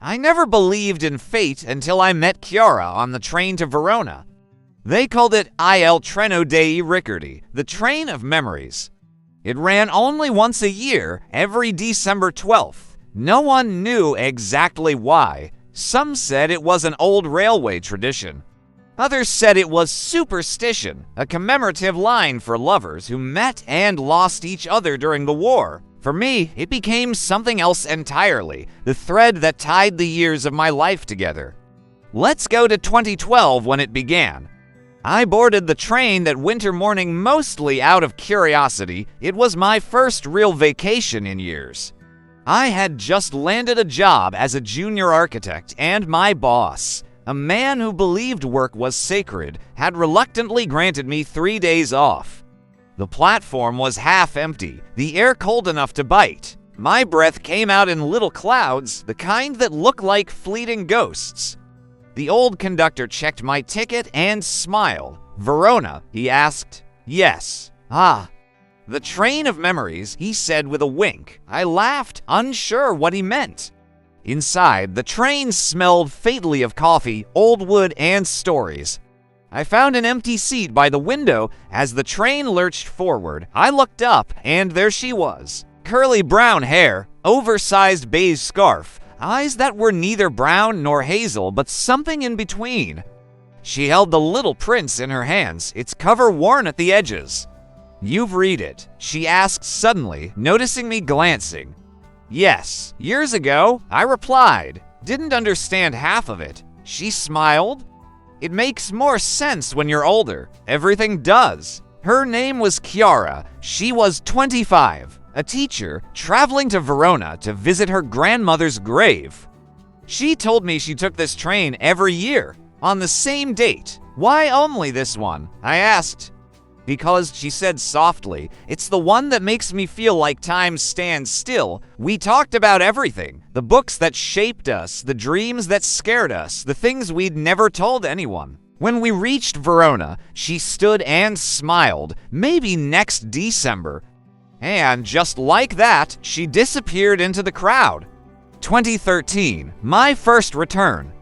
I never believed in fate until I met Chiara on the train to Verona. They called it Il Treno dei Ricordi, the train of memories. It ran only once a year, every December 12th. No one knew exactly why. Some said it was an old railway tradition. Others said it was superstition, a commemorative line for lovers who met and lost each other during the war. For me, it became something else entirely, the thread that tied the years of my life together. Let's go to 2012 when it began. I boarded the train that winter morning mostly out of curiosity. It was my first real vacation in years. I had just landed a job as a junior architect, and my boss, a man who believed work was sacred, had reluctantly granted me 3 days off. The platform was half empty, the air cold enough to bite. My breath came out in little clouds, the kind that look like fleeting ghosts. The old conductor checked my ticket and smiled. "Verona?" he asked. "Yes." "Ah." "The train of memories," he said with a wink. I laughed, unsure what he meant. Inside, the train smelled faintly of coffee, old wood, and stories. I found an empty seat by the window. As the train lurched forward, I looked up, and there she was. Curly brown hair, oversized beige scarf, eyes that were neither brown nor hazel, but something in between. She held The Little Prince in her hands, its cover worn at the edges. "You've read it?" she asked suddenly, noticing me glancing. "Yes, years ago," I replied. Didn't understand half of it. She smiled. "It makes more sense when you're older. Everything does." Her name was Chiara. She was 25, a teacher traveling to Verona to visit her grandmother's grave. She told me she took this train every year, on the same date. "Why only this one?" I asked. "Because," she said softly, "it's the one that makes me feel like time stands still. We talked about everything, the books that shaped us, the dreams that scared us, the things we'd never told anyone." When we reached Verona, she stood and smiled. "Maybe next December." And just like that, she disappeared into the crowd. 2013, my first return.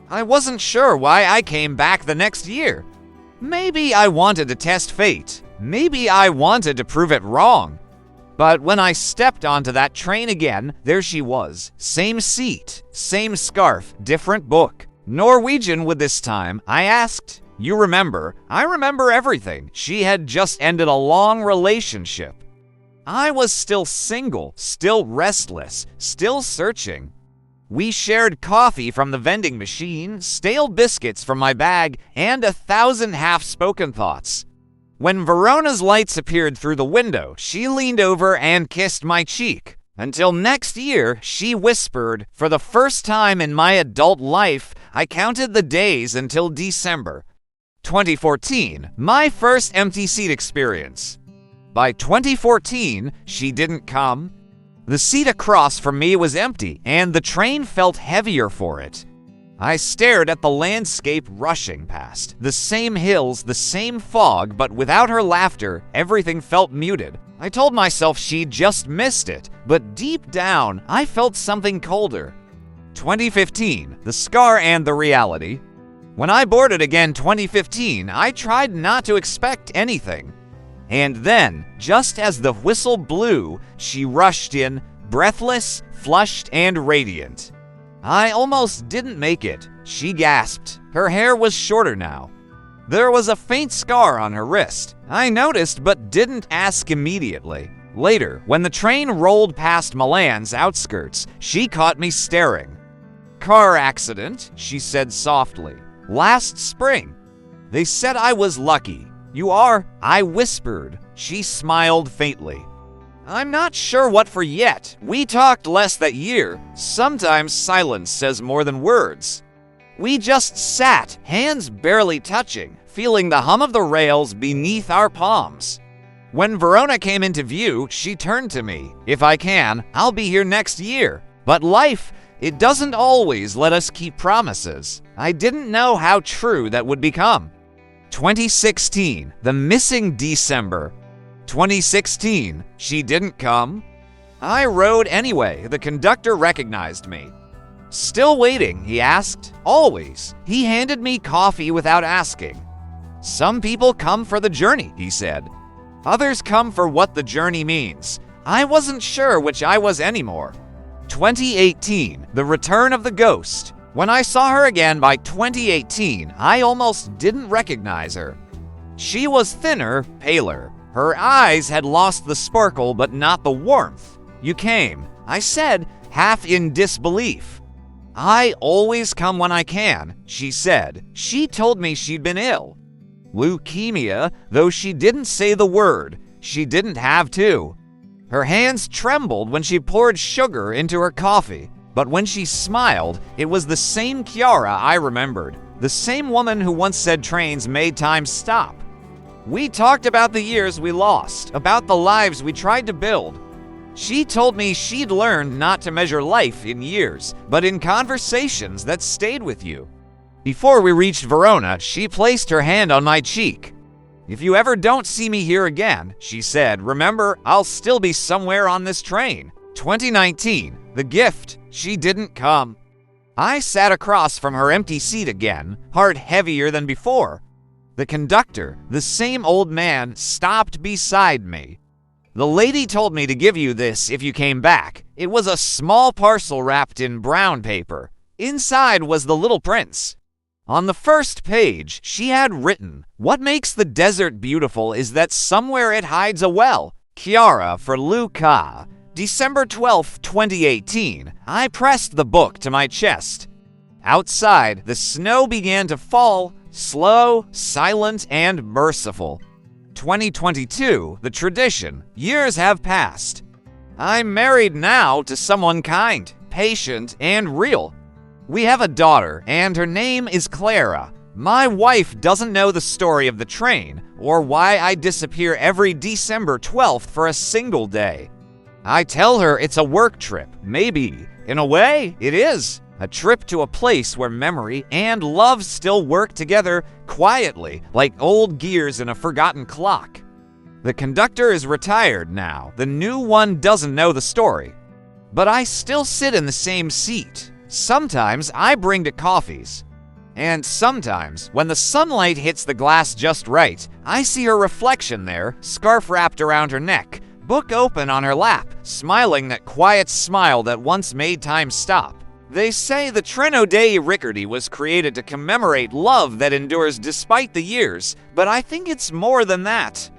I wasn't sure why I came back the next year. Maybe I wanted to test fate. Maybe I wanted to prove it wrong. But when I stepped onto that train again, there she was. Same seat, same scarf, different book. Norwegian with this time. I asked, "You remember?" "I remember everything." She had just ended a long relationship. I was still single, still restless, still searching. We shared coffee from the vending machine, stale biscuits from my bag, and 1,000 half-spoken thoughts. When Verona's lights appeared through the window, she leaned over and kissed my cheek. "Until next year," she whispered. For the first time in my adult life, I counted the days until December. 2014, my first empty seat experience. By 2014, she didn't come. The seat across from me was empty, and the train felt heavier for it. I stared at the landscape rushing past. The same hills, the same fog, but without her laughter, everything felt muted. I told myself she'd just missed it, but deep down, I felt something colder. 2015, the scar and the reality. When I boarded again 2015, I tried not to expect anything. And then, just as the whistle blew, she rushed in, breathless, flushed, and radiant. I almost didn't make it. She gasped. Her hair was shorter now. There was a faint scar on her wrist. I noticed but didn't ask immediately. Later, when the train rolled past Milan's outskirts, she caught me staring. "Car accident," she said softly. "Last spring." They said I was lucky. "You are," I whispered. She smiled faintly. "I'm not sure what for yet. We talked less that year. Sometimes silence says more than words." We just sat, hands barely touching, feeling the hum of the rails beneath our palms. When Verona came into view, she turned to me. "If I can, I'll be here next year." But life, it doesn't always let us keep promises. I didn't know how true that would become. 2016, the missing December. 2016, she didn't come. I rode anyway. The conductor recognized me. "Still waiting?" he asked. "Always." He handed me coffee without asking. "Some people come for the journey," he said. "Others come for what the journey means." I wasn't sure which I was anymore. 2018, the return of the ghost. When I saw her again by 2018, I almost didn't recognize her. She was thinner, paler. Her eyes had lost the sparkle but not the warmth. "You came," I said, half in disbelief. "I always come when I can," she said. She told me she'd been ill. Leukemia, though she didn't say the word. She didn't have to. Her hands trembled when she poured sugar into her coffee, but when she smiled, it was the same Chiara I remembered, the same woman who once said trains made time stop. We talked about the years we lost, about the lives we tried to build. She told me she'd learned not to measure life in years, but in conversations that stayed with you. Before we reached Verona, she placed her hand on my cheek. "If you ever don't see me here again," she said, "remember, I'll still be somewhere on this train." 2019, the gift. She didn't come. I sat across from her empty seat again, heart heavier than before. The conductor, the same old man, stopped beside me. "The lady told me to give you this if you came back." It was a small parcel wrapped in brown paper. Inside was the little prince. On the first page, she had written, "What makes the desert beautiful is that somewhere it hides a well. Chiara for Luca." December 12, 2018. I pressed the book to my chest. Outside, the snow began to fall, slow, silent, and merciful. 2022, the tradition. Years have passed. I'm married now to someone kind, patient, and real. We have a daughter, and her name is Chiara. My wife doesn't know the story of the train, or why I disappear every December 12th for a single day. I tell her it's a work trip. Maybe. In a way, it is. A trip to a place where memory and love still work together quietly, like old gears in a forgotten clock. The conductor is retired now. The new one doesn't know the story. But I still sit in the same seat. Sometimes I bring to coffees. And sometimes, when the sunlight hits the glass just right, I see her reflection there, scarf wrapped around her neck, book open on her lap, smiling that quiet smile that once made time stop. They say the Treno dei Riccardi was created to commemorate love that endures despite the years, but I think it's more than that.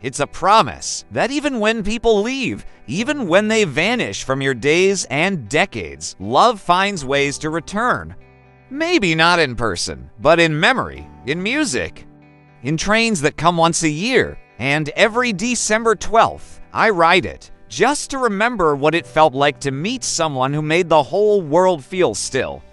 It's a promise that even when people leave, even when they vanish from your days and decades, love finds ways to return. Maybe not in person, but in memory, in music, in trains that come once a year, and every December 12th, I ride it. Just to remember what it felt like to meet someone who made the whole world feel still.